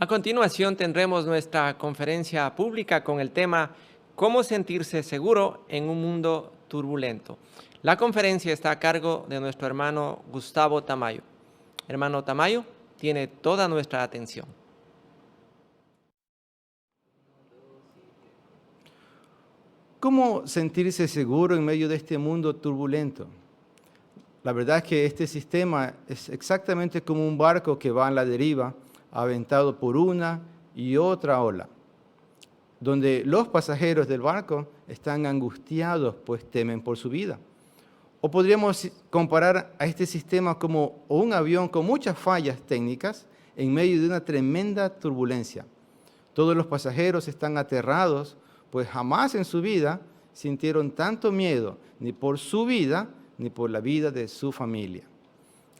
A continuación tendremos nuestra conferencia pública con el tema ¿Cómo sentirse seguro en un mundo turbulento? La conferencia está a cargo de nuestro hermano Gustavo Tamayo. Hermano Tamayo, tiene toda nuestra atención. ¿Cómo sentirse seguro en medio de este mundo turbulento? La verdad es que este sistema es exactamente como un barco que va a la deriva, aventado por una y otra ola, donde los pasajeros del barco están angustiados, pues temen por su vida. O podríamos comparar a este sistema como un avión con muchas fallas técnicas en medio de una tremenda turbulencia. Todos los pasajeros están aterrados, pues jamás en su vida sintieron tanto miedo, ni por su vida, ni por la vida de su familia.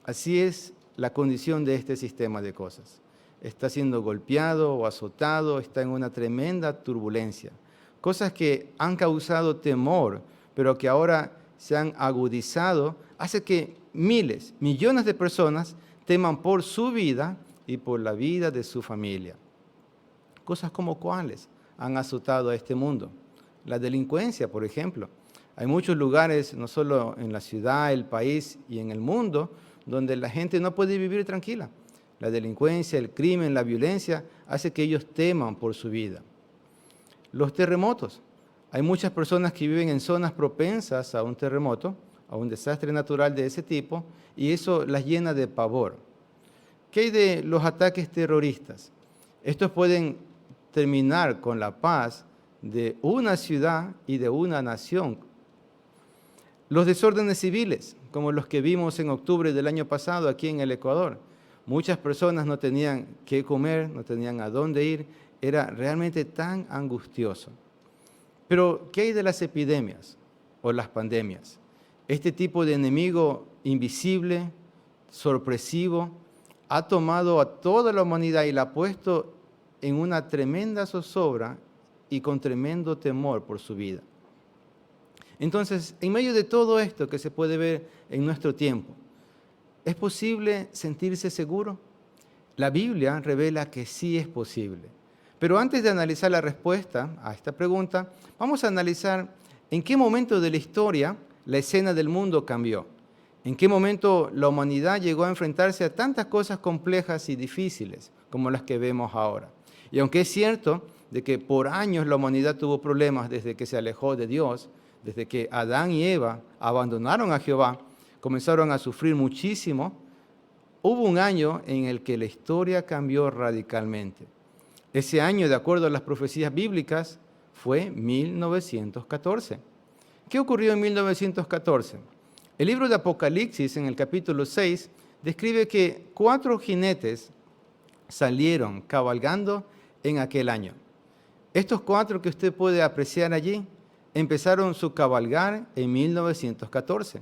Así es la condición de este sistema de cosas. Está siendo golpeado o azotado, está en una tremenda turbulencia. Cosas que han causado temor, pero que ahora se han agudizado, hace que miles, millones de personas teman por su vida y por la vida de su familia. Cosas como cuáles han azotado a este mundo. La delincuencia, por ejemplo. Hay muchos lugares, no solo en la ciudad, el país y en el mundo, donde la gente no puede vivir tranquila. La delincuencia, el crimen, la violencia hace que ellos teman por su vida. Los terremotos. Hay muchas personas que viven en zonas propensas a un terremoto, a un desastre natural de ese tipo, y eso las llena de pavor. ¿Qué hay de los ataques terroristas? Estos pueden terminar con la paz de una ciudad y de una nación. Los desórdenes civiles, como los que vimos en octubre del año pasado aquí en el Ecuador. Muchas personas no tenían qué comer, no tenían a dónde ir. Era realmente tan angustioso. Pero, ¿qué hay de las epidemias o las pandemias? Este tipo de enemigo invisible, sorpresivo, ha tomado a toda la humanidad y la ha puesto en una tremenda zozobra y con tremendo temor por su vida. Entonces, en medio de todo esto que se puede ver en nuestro tiempo, ¿es posible sentirse seguro? La Biblia revela que sí es posible. Pero antes de analizar la respuesta a esta pregunta, vamos a analizar en qué momento de la historia la escena del mundo cambió. En qué momento la humanidad llegó a enfrentarse a tantas cosas complejas y difíciles como las que vemos ahora. Y aunque es cierto de que por años la humanidad tuvo problemas desde que se alejó de Dios, desde que Adán y Eva abandonaron a Jehová, comenzaron a sufrir muchísimo, hubo un año en el que la historia cambió radicalmente. Ese año, de acuerdo a las profecías bíblicas, fue 1914. ¿Qué ocurrió en 1914? El libro de Apocalipsis, en el capítulo 6, describe que 4 jinetes salieron cabalgando en aquel año. Estos 4 que usted puede apreciar allí, empezaron su cabalgar en 1914.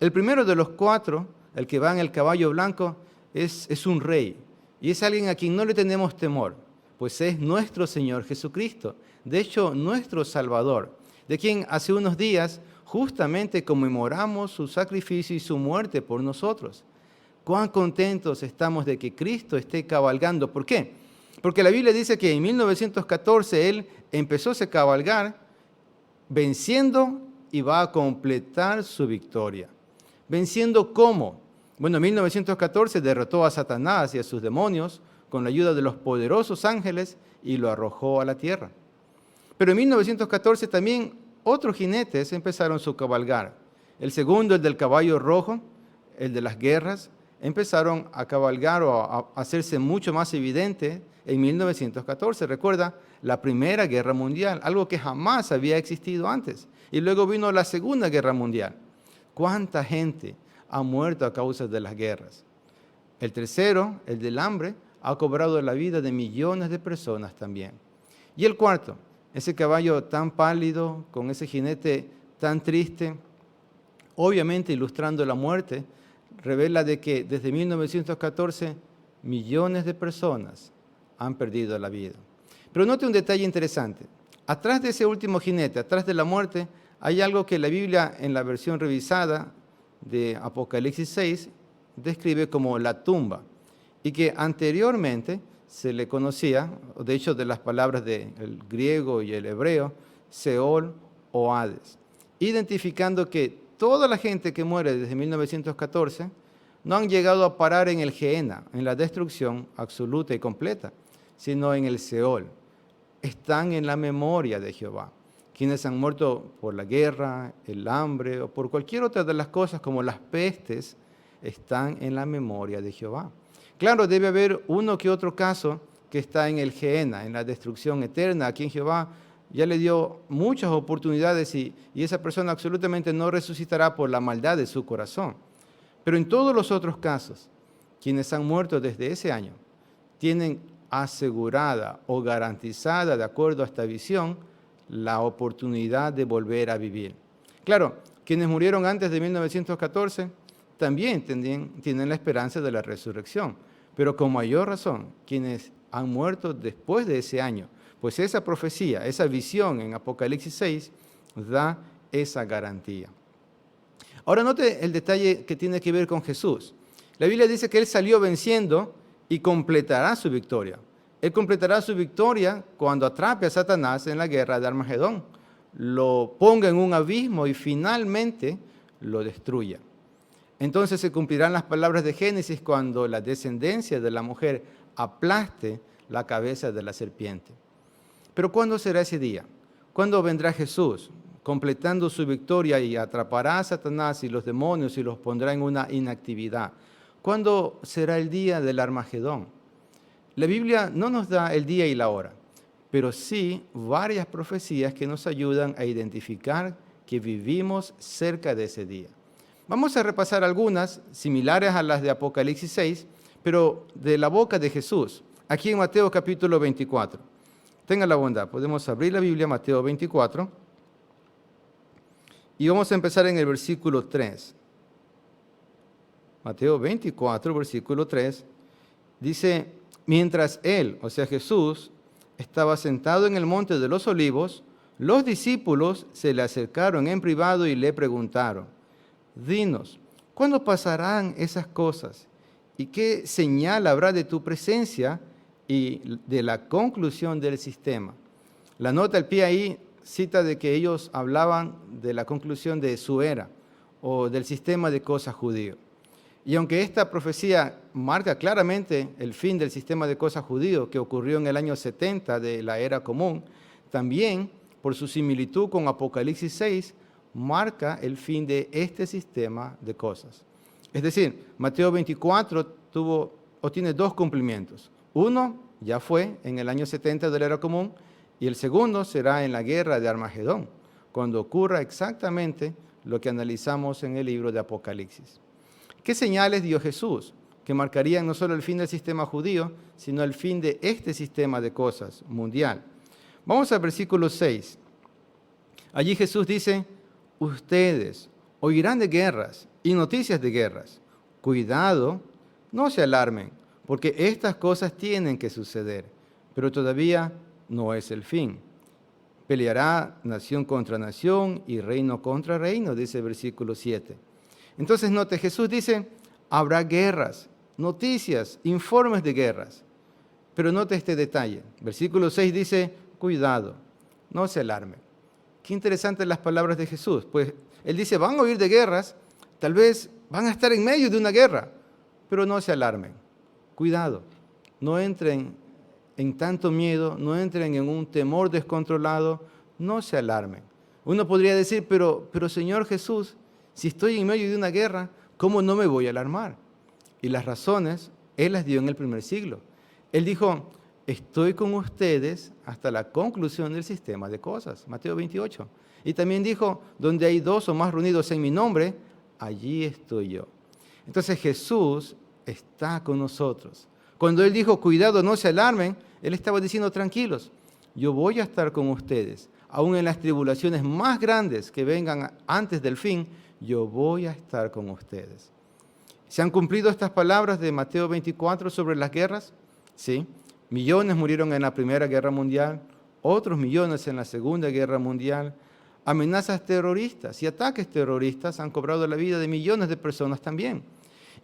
El primero de los 4, el que va en el caballo blanco, es un rey. Y es alguien a quien no le tenemos temor, pues es nuestro Señor Jesucristo. De hecho, nuestro Salvador, de quien hace unos días justamente conmemoramos su sacrificio y su muerte por nosotros. Cuán contentos estamos de que Cristo esté cabalgando. ¿Por qué? Porque la Biblia dice que en 1914 Él empezó a cabalgar venciendo y va a completar su victoria. ¿Venciendo cómo? Bueno, en 1914 derrotó a Satanás y a sus demonios con la ayuda de los poderosos ángeles y lo arrojó a la tierra. Pero en 1914 también otros jinetes empezaron su cabalgar. El segundo, el del caballo rojo, el de las guerras, empezaron a cabalgar o a hacerse mucho más evidente en 1914. Recuerda, la Primera Guerra Mundial, algo que jamás había existido antes. Y luego vino la Segunda Guerra Mundial. ¿Cuánta gente ha muerto a causa de las guerras? El tercero, el del hambre, ha cobrado la vida de millones de personas también. Y el cuarto, ese caballo tan pálido, con ese jinete tan triste, obviamente ilustrando la muerte, revela de que desde 1914 millones de personas han perdido la vida. Pero note un detalle interesante. Atrás de ese último jinete, atrás de la muerte, hay algo que la Biblia, en la versión revisada de Apocalipsis 6, describe como la tumba, y que anteriormente se le conocía, de hecho de las palabras del griego y el hebreo, Seol o Hades, identificando que toda la gente que muere desde 1914 no han llegado a parar en el Gehenna, en la destrucción absoluta y completa, sino en el Seol. Están en la memoria de Jehová. Quienes han muerto por la guerra, el hambre o por cualquier otra de las cosas como las pestes, están en la memoria de Jehová. Claro, debe haber uno que otro caso que está en el Gehenna, en la destrucción eterna, a quien Jehová ya le dio muchas oportunidades y esa persona absolutamente no resucitará por la maldad de su corazón. Pero en todos los otros casos, quienes han muerto desde ese año tienen asegurada o garantizada, de acuerdo a esta visión, la oportunidad de volver a vivir. Claro, quienes murieron antes de 1914 también tienen la esperanza de la resurrección, pero con mayor razón quienes han muerto después de ese año, pues esa profecía, esa visión en Apocalipsis 6 da esa garantía. Ahora note el detalle que tiene que ver con Jesús. La Biblia dice que Él salió venciendo y completará su victoria. Él completará su victoria cuando atrape a Satanás en la guerra de Armagedón, lo ponga en un abismo y finalmente lo destruya. Entonces se cumplirán las palabras de Génesis cuando la descendencia de la mujer aplaste la cabeza de la serpiente. Pero ¿cuándo será ese día? ¿Cuándo vendrá Jesús, completando su victoria y atrapará a Satanás y los demonios y los pondrá en una inactividad? ¿Cuándo será el día del Armagedón? La Biblia no nos da el día y la hora, pero sí varias profecías que nos ayudan a identificar que vivimos cerca de ese día. Vamos a repasar algunas similares a las de Apocalipsis 6, pero de la boca de Jesús, aquí en Mateo capítulo 24. Tengan la bondad, podemos abrir la Biblia, Mateo 24, y vamos a empezar en el versículo 3. Mateo 24, versículo 3, dice: mientras él, o sea Jesús, estaba sentado en el monte de los olivos, los discípulos se le acercaron en privado y le preguntaron: dinos, ¿cuándo pasarán esas cosas? ¿Y qué señal habrá de tu presencia y de la conclusión del sistema? La nota al pie ahí cita de que ellos hablaban de la conclusión de su era o del sistema de cosas judío. Y aunque esta profecía marca claramente el fin del sistema de cosas judío que ocurrió en el año 70 de la era común, también por su similitud con Apocalipsis 6, marca el fin de este sistema de cosas. Es decir, Mateo 24 tiene dos cumplimientos. Uno ya fue en el año 70 de la era común y el segundo será en la guerra de Armagedón, cuando ocurra exactamente lo que analizamos en el libro de Apocalipsis. ¿Qué señales dio Jesús que marcarían no solo el fin del sistema judío, sino el fin de este sistema de cosas mundial? Vamos al versículo 6. Allí Jesús dice: ustedes oirán de guerras y noticias de guerras. Cuidado, no se alarmen, porque estas cosas tienen que suceder, pero todavía no es el fin. Peleará nación contra nación y reino contra reino, dice el versículo 7. Entonces note, Jesús dice: habrá guerras, noticias, informes de guerras. Pero note este detalle. Versículo 6 dice: cuidado, no se alarmen. Qué interesantes las palabras de Jesús. Pues Él dice: van a oír de guerras, tal vez van a estar en medio de una guerra, pero no se alarmen. Cuidado, no entren en tanto miedo, no entren en un temor descontrolado, no se alarmen. Uno podría decir: pero Señor Jesús, si estoy en medio de una guerra, ¿cómo no me voy a alarmar? Y las razones Él las dio en el primer siglo. Él dijo: estoy con ustedes hasta la conclusión del sistema de cosas. Mateo 28. Y también dijo: donde hay dos o más reunidos en mi nombre, allí estoy yo. Entonces Jesús está con nosotros. Cuando Él dijo: cuidado, no se alarmen, Él estaba diciendo: tranquilos, yo voy a estar con ustedes. Aún en las tribulaciones más grandes que vengan antes del fin, yo voy a estar con ustedes. ¿Se han cumplido estas palabras de Mateo 24 sobre las guerras? Sí. Millones murieron en la Primera Guerra Mundial, otros millones en la Segunda Guerra Mundial. Amenazas terroristas y ataques terroristas han cobrado la vida de millones de personas también.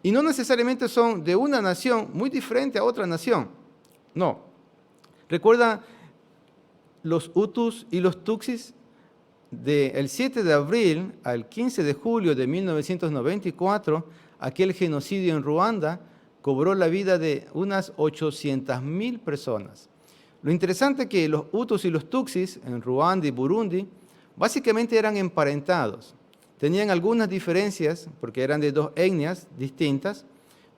Y no necesariamente son de una nación muy diferente a otra nación. No. ¿Recuerda los Hutus y los Tutsis? Del 7 de abril al 15 de julio de 1994, aquel genocidio en Ruanda cobró la vida de unas 800.000 personas. Lo interesante es que los Hutus y los Tutsis en Ruanda y Burundi básicamente eran emparentados. Tenían algunas diferencias porque eran de dos etnias distintas,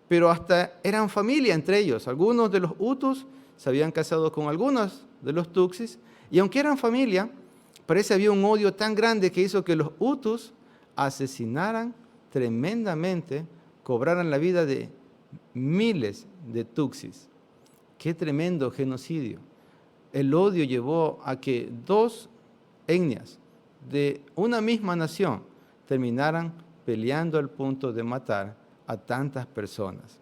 pero hasta eran familia entre ellos. Algunos de los Hutus se habían casado con algunos de los Tutsis, y aunque eran familia, parece que había un odio tan grande que hizo que los Hutus asesinaran tremendamente, cobraran la vida de miles de Tutsis. ¡Qué tremendo genocidio! El odio llevó a que dos etnias de una misma nación terminaran peleando al punto de matar a tantas personas.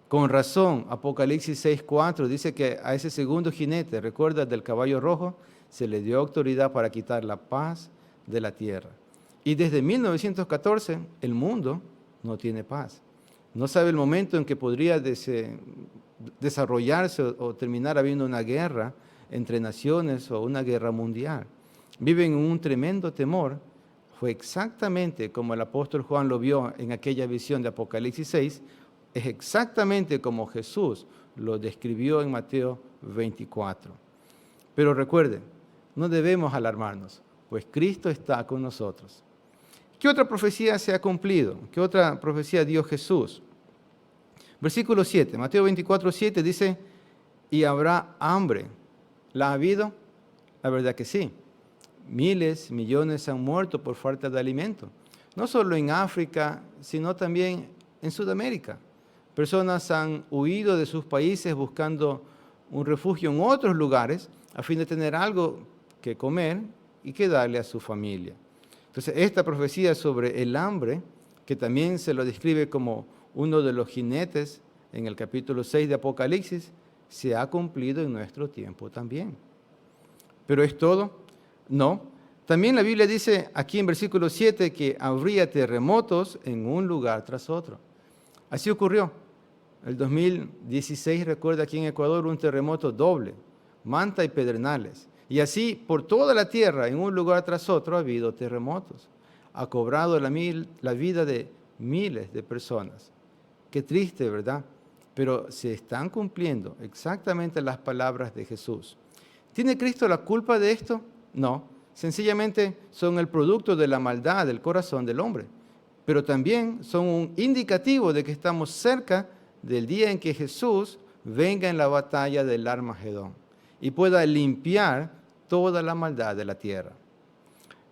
Con razón, Apocalipsis 6:4 dice que a ese segundo jinete, recuerda, del caballo rojo, se le dio autoridad para quitar la paz de la tierra. Y desde 1914 el mundo no tiene paz. No sabe el momento en que podría desarrollarse o terminar habiendo una guerra entre naciones o una guerra mundial. Viven en un tremendo temor. Fue exactamente como el apóstol Juan lo vio en aquella visión de Apocalipsis 6, es exactamente como Jesús lo describió en Mateo 24. Pero recuerden, no debemos alarmarnos, pues Cristo está con nosotros. ¿Qué otra profecía se ha cumplido? ¿Qué otra profecía dio Jesús? Versículo 7, Mateo 24:7 dice, y habrá hambre. ¿La ha habido? La verdad que sí. Miles, millones han muerto por falta de alimento. No solo en África, sino también en Sudamérica. Personas han huido de sus países buscando un refugio en otros lugares a fin de tener algo que comer y que darle a su familia. Entonces, esta profecía sobre el hambre, que también se lo describe como uno de los jinetes en el capítulo 6 de Apocalipsis, se ha cumplido en nuestro tiempo también. ¿Pero es todo? No. También la Biblia dice aquí en versículo 7 que habría terremotos en un lugar tras otro. Así ocurrió. El 2016, recuerda, aquí en Ecuador, un terremoto doble, Manta y Pedernales. Y así, por toda la tierra, en un lugar tras otro, ha habido terremotos. Ha cobrado la vida de miles de personas. Qué triste, ¿verdad? Pero se están cumpliendo exactamente las palabras de Jesús. ¿Tiene Cristo la culpa de esto? No. Sencillamente son el producto de la maldad del corazón del hombre. Pero también son un indicativo de que estamos cerca del día en que Jesús venga en la batalla del Armagedón y pueda limpiar toda la maldad de la tierra.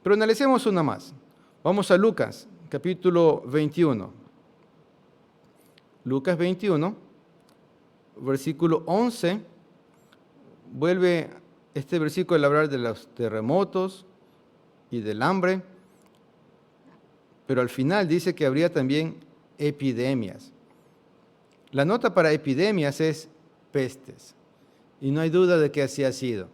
Pero analicemos una más. Vamos a Lucas, capítulo 21. Lucas 21, versículo 11, vuelve este versículo a hablar de los terremotos y del hambre, pero al final dice que habría también epidemias. La nota para epidemias es pestes, y no hay duda de que así ha sido.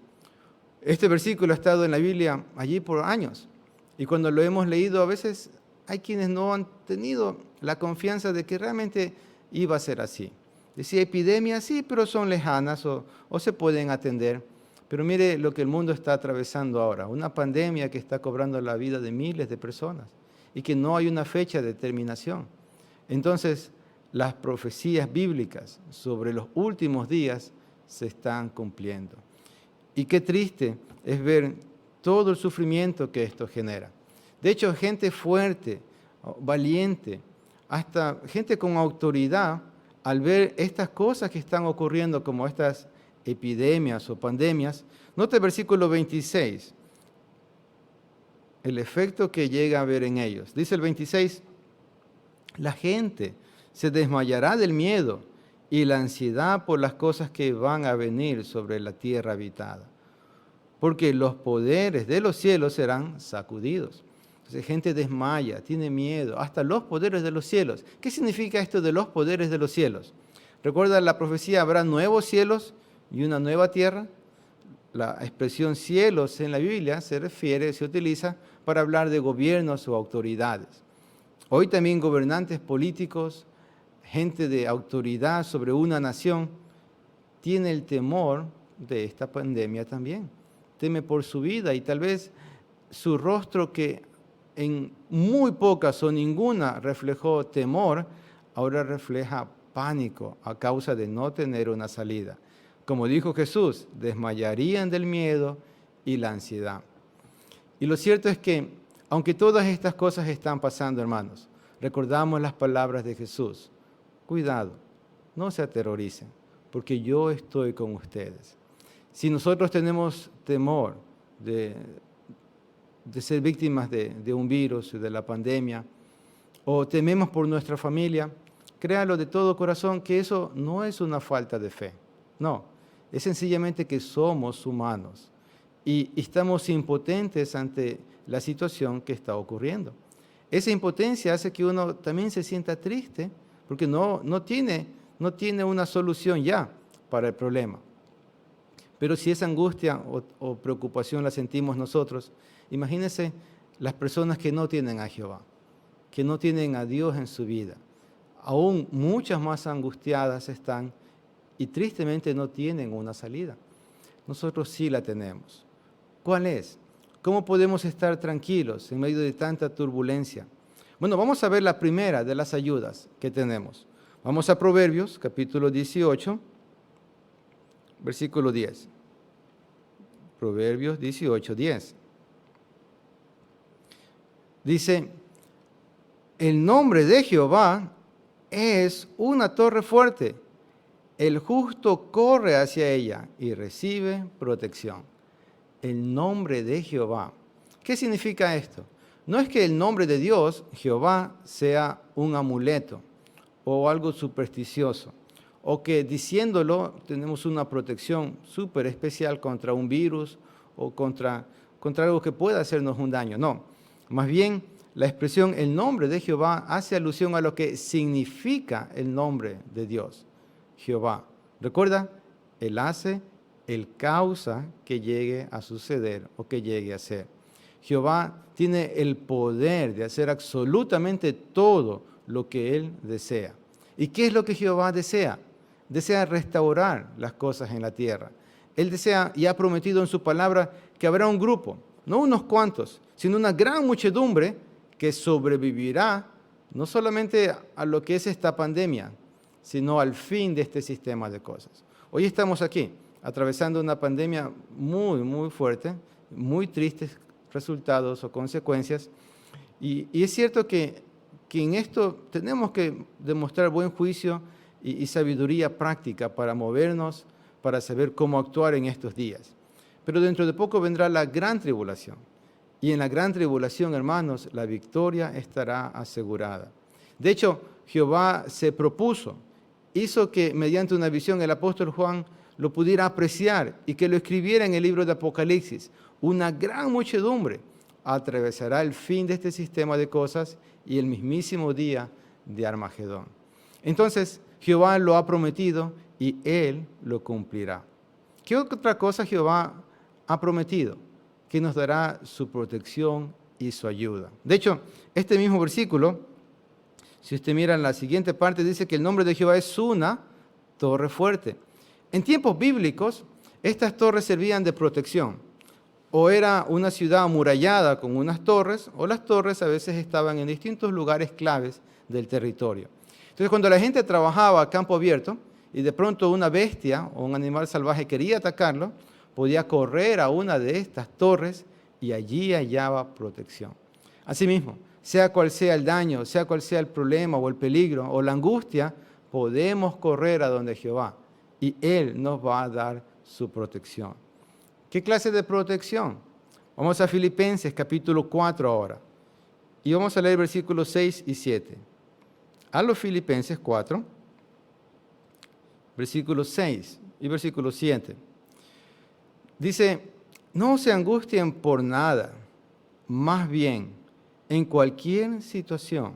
Este versículo ha estado en la Biblia allí por años, y cuando lo hemos leído a veces hay quienes no han tenido la confianza de que realmente iba a ser así. Decía epidemias, sí, pero son lejanas o se pueden atender. Pero mire lo que el mundo está atravesando ahora, una pandemia que está cobrando la vida de miles de personas y que no hay una fecha de terminación. Entonces, las profecías bíblicas sobre los últimos días se están cumpliendo. Y qué triste es ver todo el sufrimiento que esto genera. De hecho, gente fuerte, valiente, hasta gente con autoridad, al ver estas cosas que están ocurriendo como estas epidemias o pandemias, nota el versículo 26, el efecto que llega a ver en ellos. Dice el 26, la gente se desmayará del miedo y la ansiedad por las cosas que van a venir sobre la tierra habitada, porque los poderes de los cielos serán sacudidos. Entonces, gente desmaya, tiene miedo, hasta los poderes de los cielos. ¿Qué significa esto de los poderes de los cielos? ¿Recuerda la profecía? Habrá nuevos cielos y una nueva tierra. La expresión cielos en la Biblia se utiliza para hablar de gobiernos o autoridades. Hoy también gobernantes políticos, gente de autoridad sobre una nación, tiene el temor de esta pandemia también. Teme por su vida y tal vez su rostro, que en muy pocas o ninguna reflejó temor, ahora refleja pánico a causa de no tener una salida. Como dijo Jesús, desmayarían del miedo y la ansiedad. Y lo cierto es que, aunque todas estas cosas están pasando, hermanos, recordamos las palabras de Jesús. Cuidado, no se aterroricen, porque yo estoy con ustedes. Si nosotros tenemos temor de ser víctimas de un virus, de la pandemia, o tememos por nuestra familia, créalo de todo corazón que eso no es una falta de fe. No, es sencillamente que somos humanos y estamos impotentes ante la situación que está ocurriendo. Esa impotencia hace que uno también se sienta triste porque no tiene una solución ya para el problema. Pero si esa angustia o preocupación la sentimos nosotros, imagínense las personas que no tienen a Jehová, que no tienen a Dios en su vida. Aún muchas más angustiadas están y tristemente no tienen una salida. Nosotros sí la tenemos. ¿Cuál es? ¿Cómo podemos estar tranquilos en medio de tanta turbulencia? Bueno, vamos a ver la primera de las ayudas que tenemos. Vamos a Proverbios, capítulo 18, versículo 10. Proverbios 18, 10. Dice, el nombre de Jehová es una torre fuerte. El justo corre hacia ella y recibe protección. El nombre de Jehová. ¿Qué significa esto? No es que el nombre de Dios, Jehová, sea un amuleto o algo supersticioso, o que diciéndolo tenemos una protección súper especial contra un virus o contra algo que pueda hacernos un daño. No, más bien la expresión el nombre de Jehová hace alusión a lo que significa el nombre de Dios, Jehová. ¿Recuerda? Él hace, Él causa que llegue a suceder o que llegue a ser. Jehová tiene el poder de hacer absolutamente todo lo que Él desea. ¿Y qué es lo que Jehová desea? Desea restaurar las cosas en la tierra. Él desea y ha prometido en su palabra que habrá un grupo, no unos cuantos, sino una gran muchedumbre que sobrevivirá no solamente a lo que es esta pandemia, sino al fin de este sistema de cosas. Hoy estamos aquí, atravesando una pandemia muy, muy fuerte, muy tristes resultados o consecuencias, y es cierto que en esto tenemos que demostrar buen juicio y sabiduría práctica para movernos, para saber cómo actuar en estos días. Pero dentro de poco vendrá la gran tribulación. Y en la gran tribulación, hermanos, la victoria estará asegurada. De hecho, Jehová se propuso, hizo que mediante una visión el apóstol Juan lo pudiera apreciar y que lo escribiera en el libro de Apocalipsis. Una gran muchedumbre atravesará el fin de este sistema de cosas y el mismísimo día de Armagedón. Entonces, Jehová lo ha prometido y Él lo cumplirá. ¿Qué otra cosa Jehová ha prometido? Que nos dará su protección y su ayuda. De hecho, este mismo versículo, si usted mira en la siguiente parte, dice que el nombre de Jehová es una torre fuerte. En tiempos bíblicos, estas torres servían de protección. O era una ciudad amurallada con unas torres, o las torres a veces estaban en distintos lugares claves del territorio. Entonces, cuando la gente trabajaba a campo abierto y de pronto una bestia o un animal salvaje quería atacarlo, podía correr a una de estas torres y allí hallaba protección. Asimismo, sea cual sea el daño, sea cual sea el problema o el peligro o la angustia, podemos correr a donde Jehová y Él nos va a dar su protección. ¿Qué clase de protección? Vamos a Filipenses capítulo 4 ahora y vamos a leer versículos 6 y 7. A los Filipenses 4, versículos 6 y versículo 7. Dice, no se angustien por nada, más bien, en cualquier situación.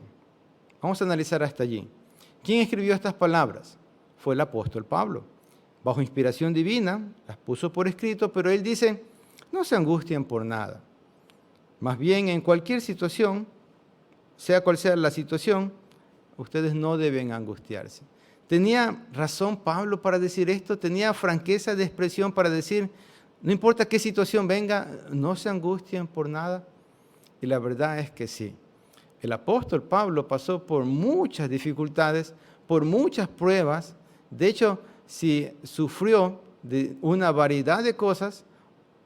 Vamos a analizar hasta allí. ¿Quién escribió estas palabras? Fue el apóstol Pablo. Bajo inspiración divina, las puso por escrito, pero él dice, no se angustien por nada. Más bien, en cualquier situación, sea cual sea la situación, ustedes no deben angustiarse. ¿Tenía razón Pablo para decir esto? ¿Tenía franqueza de expresión para decir, no importa qué situación venga, no se angustien por nada? Y la verdad es que sí. El apóstol Pablo pasó por muchas dificultades, por muchas pruebas. De hecho, si sufrió de una variedad de cosas,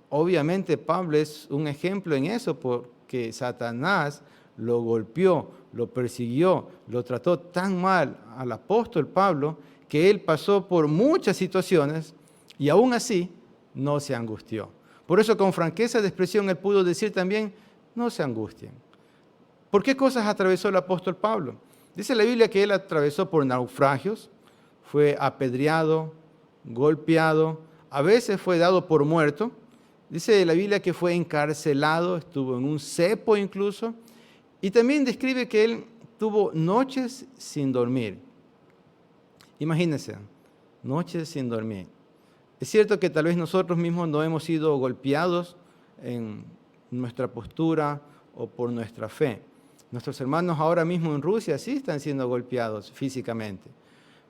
obviamente Pablo es un ejemplo en eso, porque Satanás lo golpeó, lo persiguió, lo trató tan mal al apóstol Pablo que él pasó por muchas situaciones y aún así no se angustió. Por eso con franqueza de expresión él pudo decir también, no se angustien. ¿Por qué cosas atravesó el apóstol Pablo? Dice la Biblia que él atravesó por naufragios, fue apedreado, golpeado, a veces fue dado por muerto. Dice la Biblia que fue encarcelado, estuvo en un cepo incluso. Y también describe que él tuvo noches sin dormir. Imagínense, noches sin dormir. Es cierto que tal vez nosotros mismos no hemos sido golpeados en nuestra postura o por nuestra fe. Nuestros hermanos ahora mismo en Rusia sí están siendo golpeados físicamente.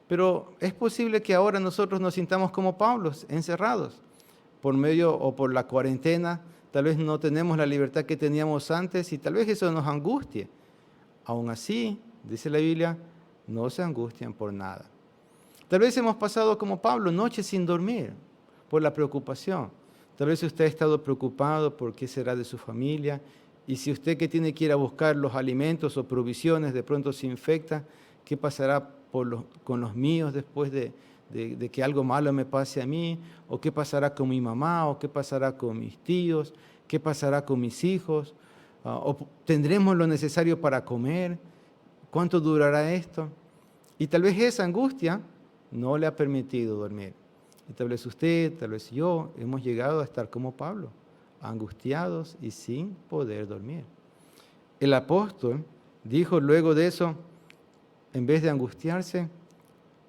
Pero es posible que ahora nosotros nos sintamos como Pablo, encerrados, por medio o por la cuarentena. Tal vez no tenemos la libertad que teníamos antes y tal vez eso nos angustie. Aún así, dice la Biblia, no se angustien por nada. Tal vez hemos pasado como Pablo, noches sin dormir, por la preocupación. Tal vez usted ha estado preocupado por qué será de su familia y si usted que tiene que ir a buscar los alimentos o provisiones de pronto se infecta, ¿qué pasará con los míos después de que algo malo me pase a mí? ¿O qué pasará con mi mamá? ¿O qué pasará con mis tíos? ¿Qué pasará con mis hijos? ¿O tendremos lo necesario para comer? ¿Cuánto durará esto? Y tal vez esa angustia no le ha permitido dormir. Y tal vez usted, tal vez yo, hemos llegado a estar como Pablo, angustiados y sin poder dormir. El apóstol dijo luego de eso, en vez de angustiarse,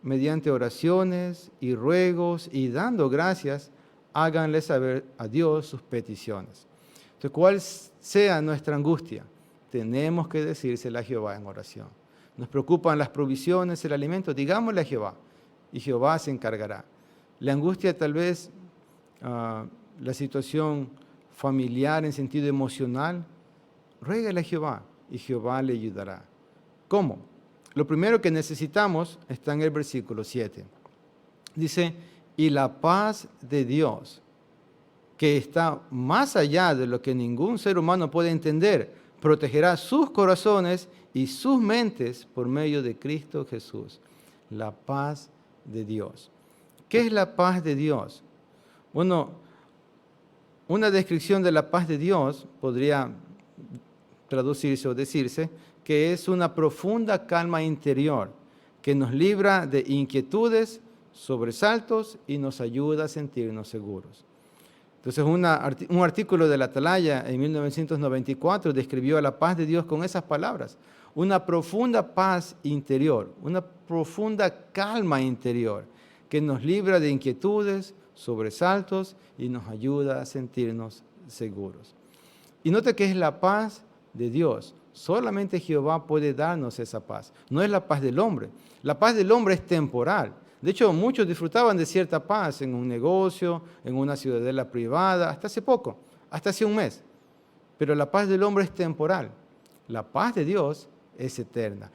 mediante oraciones y ruegos y dando gracias, háganle saber a Dios sus peticiones. Entonces, cuál sea nuestra angustia, tenemos que decírsela a Jehová en oración. Nos preocupan las provisiones, el alimento, digámosle a Jehová y Jehová se encargará. La angustia tal vez, la situación familiar en sentido emocional, ruégale a Jehová y Jehová le ayudará. ¿Cómo? Lo primero que necesitamos está en el versículo 7. Dice, y la paz de Dios, que está más allá de lo que ningún ser humano puede entender, protegerá sus corazones y sus mentes por medio de Cristo Jesús. La paz de Dios. ¿Qué es la paz de Dios? Bueno, una descripción de la paz de Dios podría traducirse o decirse que es una profunda calma interior que nos libra de inquietudes, sobresaltos y nos ayuda a sentirnos seguros. Entonces, un artículo de la Atalaya en 1994 describió a la paz de Dios con esas palabras. Una profunda paz interior, una profunda calma interior que nos libra de inquietudes, sobresaltos y nos ayuda a sentirnos seguros. Y note que es la paz de Dios. Solamente Jehová puede darnos esa paz. No es la paz del hombre. La paz del hombre es temporal. De hecho, muchos disfrutaban de cierta paz en un negocio, en una ciudadela privada, hasta hace poco, hasta hace un mes. Pero la paz del hombre es temporal. La paz de Dios es eterna.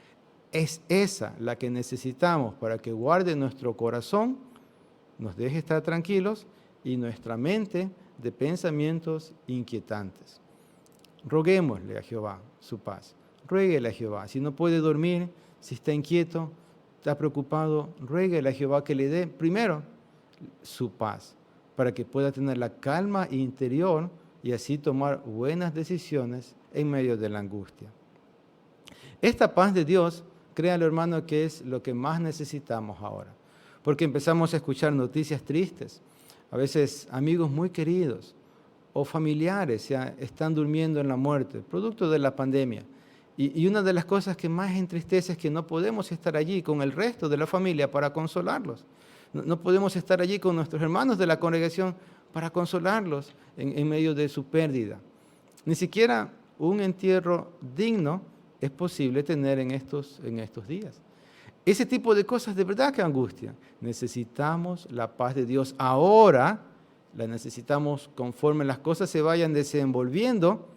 Es esa la que necesitamos para que guarde nuestro corazón, nos deje estar tranquilos y nuestra mente de pensamientos inquietantes. Roguémosle a Jehová su paz. Ruéguele a Jehová. Si no puede dormir, si está inquieto, está preocupado, ruéguele a Jehová que le dé primero su paz, para que pueda tener la calma interior y así tomar buenas decisiones en medio de la angustia. Esta paz de Dios, créalo hermano, que es lo que más necesitamos ahora, porque empezamos a escuchar noticias tristes, a veces amigos muy queridos o familiares ya están durmiendo en la muerte, producto de la pandemia. Y una de las cosas que más entristece es que no podemos estar allí con el resto de la familia para consolarlos. No podemos estar allí con nuestros hermanos de la congregación para consolarlos en medio de su pérdida. Ni siquiera un entierro digno es posible tener en estos días. Ese tipo de cosas de verdad que angustian. Necesitamos la paz de Dios ahora, la necesitamos conforme las cosas se vayan desenvolviendo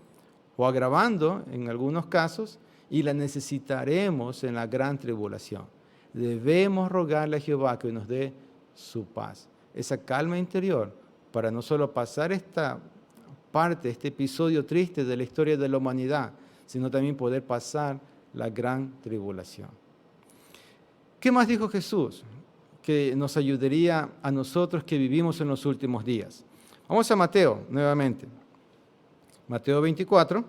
o agravando en algunos casos, y la necesitaremos en la gran tribulación. Debemos rogarle a Jehová que nos dé su paz, esa calma interior, para no solo pasar esta parte, este episodio triste de la historia de la humanidad, sino también poder pasar la gran tribulación. ¿Qué más dijo Jesús que nos ayudaría a nosotros que vivimos en los últimos días? Vamos a Mateo nuevamente. Mateo 24,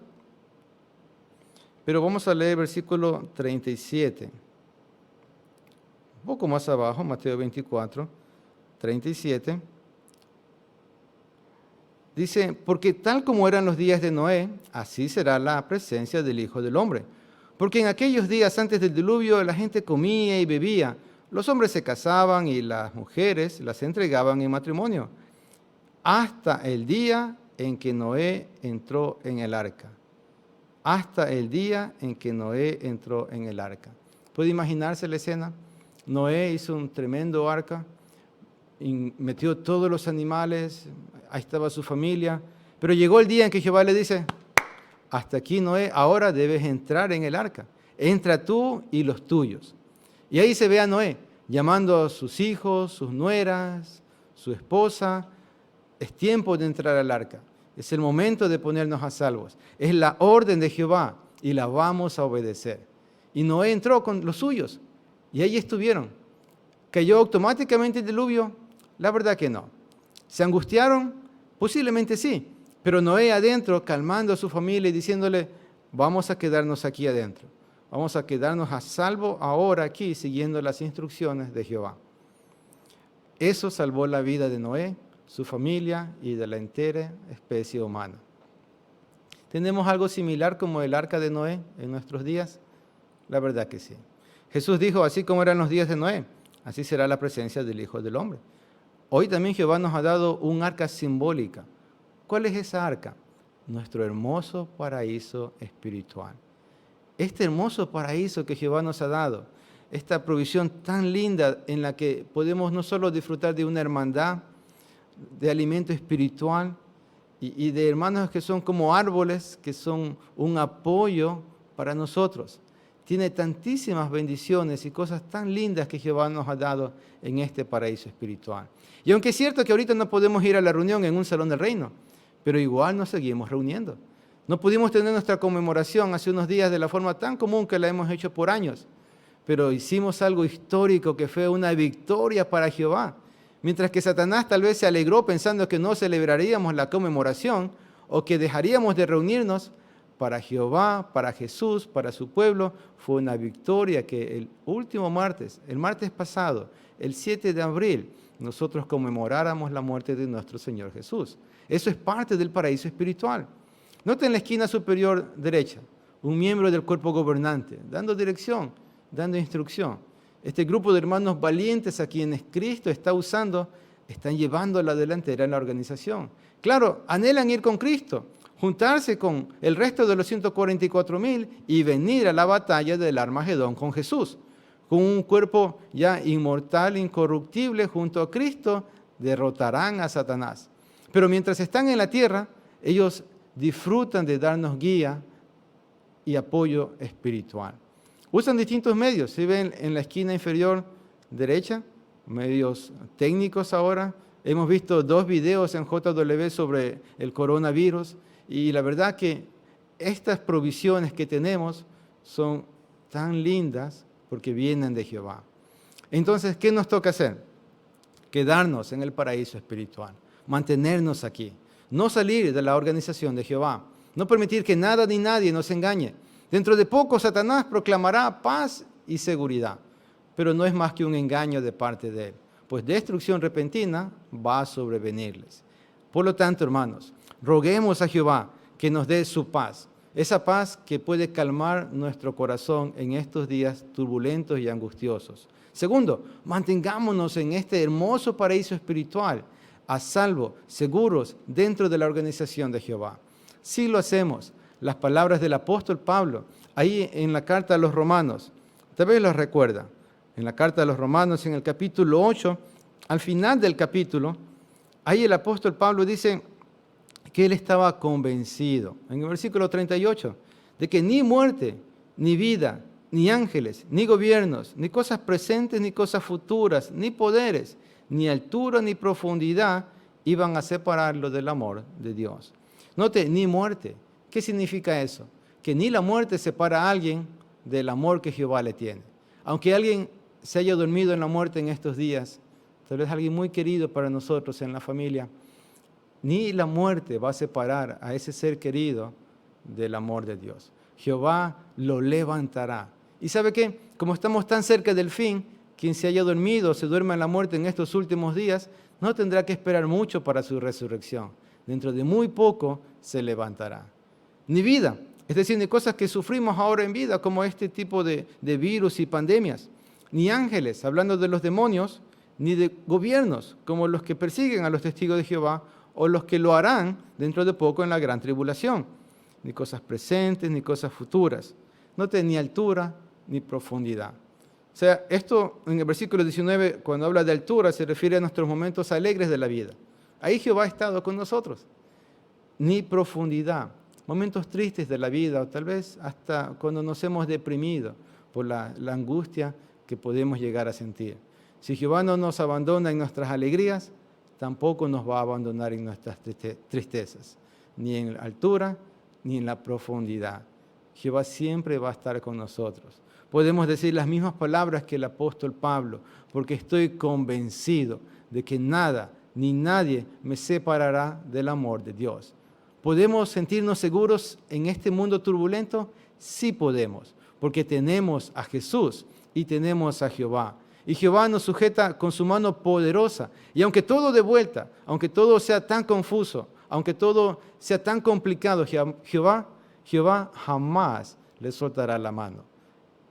pero vamos a leer versículo 37. Un poco más abajo, Mateo 24, 37. Dice, porque tal como eran los días de Noé, así será la presencia del Hijo del Hombre. Porque en aquellos días antes del diluvio la gente comía y bebía, los hombres se casaban y las mujeres las entregaban en matrimonio, hasta el día en que Noé entró en el arca. Hasta el día en que Noé entró en el arca. ¿Puede imaginarse la escena? Noé hizo un tremendo arca, metió todos los animales, ahí estaba su familia, pero llegó el día en que Jehová le dice, hasta aquí Noé, ahora debes entrar en el arca. Entra tú y los tuyos. Y ahí se ve a Noé llamando a sus hijos, sus nueras, su esposa. Es tiempo de entrar al arca. Es el momento de ponernos a salvos. Es la orden de Jehová y la vamos a obedecer. Y Noé entró con los suyos y ahí estuvieron. ¿Cayó automáticamente el diluvio? La verdad que no. ¿Se angustiaron? Posiblemente sí. Pero Noé adentro, calmando a su familia y diciéndole, vamos a quedarnos aquí adentro. Vamos a quedarnos a salvo ahora aquí, siguiendo las instrucciones de Jehová. Eso salvó la vida de Noé, su familia y de la entera especie humana. ¿Tenemos algo similar como el arca de Noé en nuestros días? La verdad que sí. Jesús dijo, así como eran los días de Noé, así será la presencia del Hijo del Hombre. Hoy también Jehová nos ha dado un arca simbólica. ¿Cuál es esa arca? Nuestro hermoso paraíso espiritual. Este hermoso paraíso que Jehová nos ha dado, esta provisión tan linda en la que podemos no solo disfrutar de una hermandad, de alimento espiritual y de hermanos que son como árboles, que son un apoyo para nosotros. Tiene tantísimas bendiciones y cosas tan lindas que Jehová nos ha dado en este paraíso espiritual. Y aunque es cierto que ahorita no podemos ir a la reunión en un salón del reino, pero igual nos seguimos reuniendo. No pudimos tener nuestra conmemoración hace unos días de la forma tan común que la hemos hecho por años, pero hicimos algo histórico que fue una victoria para Jehová. Mientras que Satanás tal vez se alegró pensando que no celebraríamos la conmemoración o que dejaríamos de reunirnos, para Jehová, para Jesús, para su pueblo, fue una victoria que el último martes, el martes pasado, el 7 de abril, nosotros conmemoráramos la muerte de nuestro Señor Jesús. Eso es parte del paraíso espiritual. Nota en la esquina superior derecha, un miembro del cuerpo gobernante, dando dirección, dando instrucción. Este grupo de hermanos valientes a quienes Cristo está usando, están llevando a la delantera en la organización. Claro, anhelan ir con Cristo, juntarse con el resto de los 144,000 y venir a la batalla del Armagedón con Jesús. Con un cuerpo ya inmortal, incorruptible, junto a Cristo, derrotarán a Satanás. Pero mientras están en la tierra, ellos disfrutan de darnos guía y apoyo espiritual. Usan distintos medios, si ven en la esquina inferior derecha, medios técnicos ahora. Hemos visto 2 videos en JW sobre el coronavirus y la verdad que estas provisiones que tenemos son tan lindas porque vienen de Jehová. Entonces, ¿qué nos toca hacer? Quedarnos en el paraíso espiritual, mantenernos aquí, no salir de la organización de Jehová, no permitir que nada ni nadie nos engañe. Dentro de poco Satanás proclamará paz y seguridad, pero no es más que un engaño de parte de él, pues destrucción repentina va a sobrevenirles. Por lo tanto, hermanos, roguemos a Jehová que nos dé su paz, esa paz que puede calmar nuestro corazón en estos días turbulentos y angustiosos. Segundo, mantengámonos en este hermoso paraíso espiritual, a salvo, seguros, dentro de la organización de Jehová. Si lo hacemos, las palabras del apóstol Pablo, ahí en la carta a los Romanos, tal vez los recuerda. En la carta de los Romanos, en el capítulo 8, al final del capítulo, ahí el apóstol Pablo dice que él estaba convencido, en el versículo 38, de que ni muerte, ni vida, ni ángeles, ni gobiernos, ni cosas presentes, ni cosas futuras, ni poderes, ni altura, ni profundidad, iban a separarlo del amor de Dios. Note, ni muerte. ¿Qué significa eso? Que ni la muerte separa a alguien del amor que Jehová le tiene. Aunque alguien se haya dormido en la muerte en estos días, tal vez alguien muy querido para nosotros en la familia, ni la muerte va a separar a ese ser querido del amor de Dios. Jehová lo levantará. ¿Y sabe qué? Como estamos tan cerca del fin, quien se haya dormido o se duerma en la muerte en estos últimos días, no tendrá que esperar mucho para su resurrección. Dentro de muy poco se levantará. Ni vida, es decir, ni cosas que sufrimos ahora en vida, como este tipo de virus y pandemias. Ni ángeles, hablando de los demonios, ni de gobiernos, como los que persiguen a los testigos de Jehová, o los que lo harán dentro de poco en la gran tribulación. Ni cosas presentes, ni cosas futuras. No tiene ni altura, ni profundidad. O sea, esto en el versículo 19, cuando habla de altura, se refiere a nuestros momentos alegres de la vida. Ahí Jehová ha estado con nosotros. Ni profundidad. Momentos tristes de la vida, o tal vez hasta cuando nos hemos deprimido por la angustia que podemos llegar a sentir. Si Jehová no nos abandona en nuestras alegrías, tampoco nos va a abandonar en nuestras tristezas, ni en la altura, ni en la profundidad. Jehová siempre va a estar con nosotros. Podemos decir las mismas palabras que el apóstol Pablo, porque estoy convencido de que nada ni nadie me separará del amor de Dios. ¿Podemos sentirnos seguros en este mundo turbulento? Sí podemos, porque tenemos a Jesús y tenemos a Jehová. Y Jehová nos sujeta con su mano poderosa. Y aunque todo de vuelta, aunque todo sea tan confuso, aunque todo sea tan complicado, Jehová jamás le soltará la mano.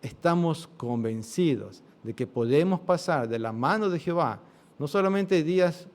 Estamos convencidos de que podemos pasar de la mano de Jehová, no solamente días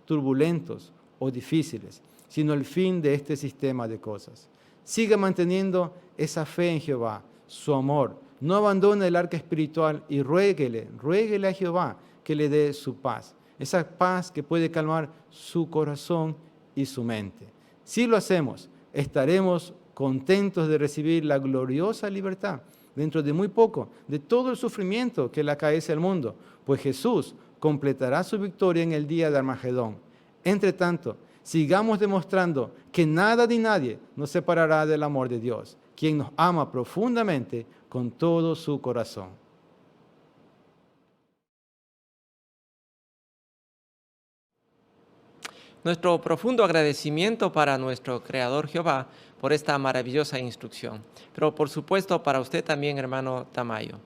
turbulentos o difíciles, sino el fin de este sistema de cosas. Siga manteniendo esa fe en Jehová, su amor. No abandone el arca espiritual y ruéguele a Jehová que le dé su paz. Esa paz que puede calmar su corazón y su mente. Si lo hacemos, estaremos contentos de recibir la gloriosa libertad dentro de muy poco de todo el sufrimiento que le acaece al mundo, pues Jesús completará su victoria en el día de Armagedón. Entre tanto, sigamos demostrando que nada ni nadie nos separará del amor de Dios, quien nos ama profundamente con todo su corazón. Nuestro profundo agradecimiento para nuestro Creador Jehová por esta maravillosa instrucción, pero por supuesto para usted también, hermano Tamayo.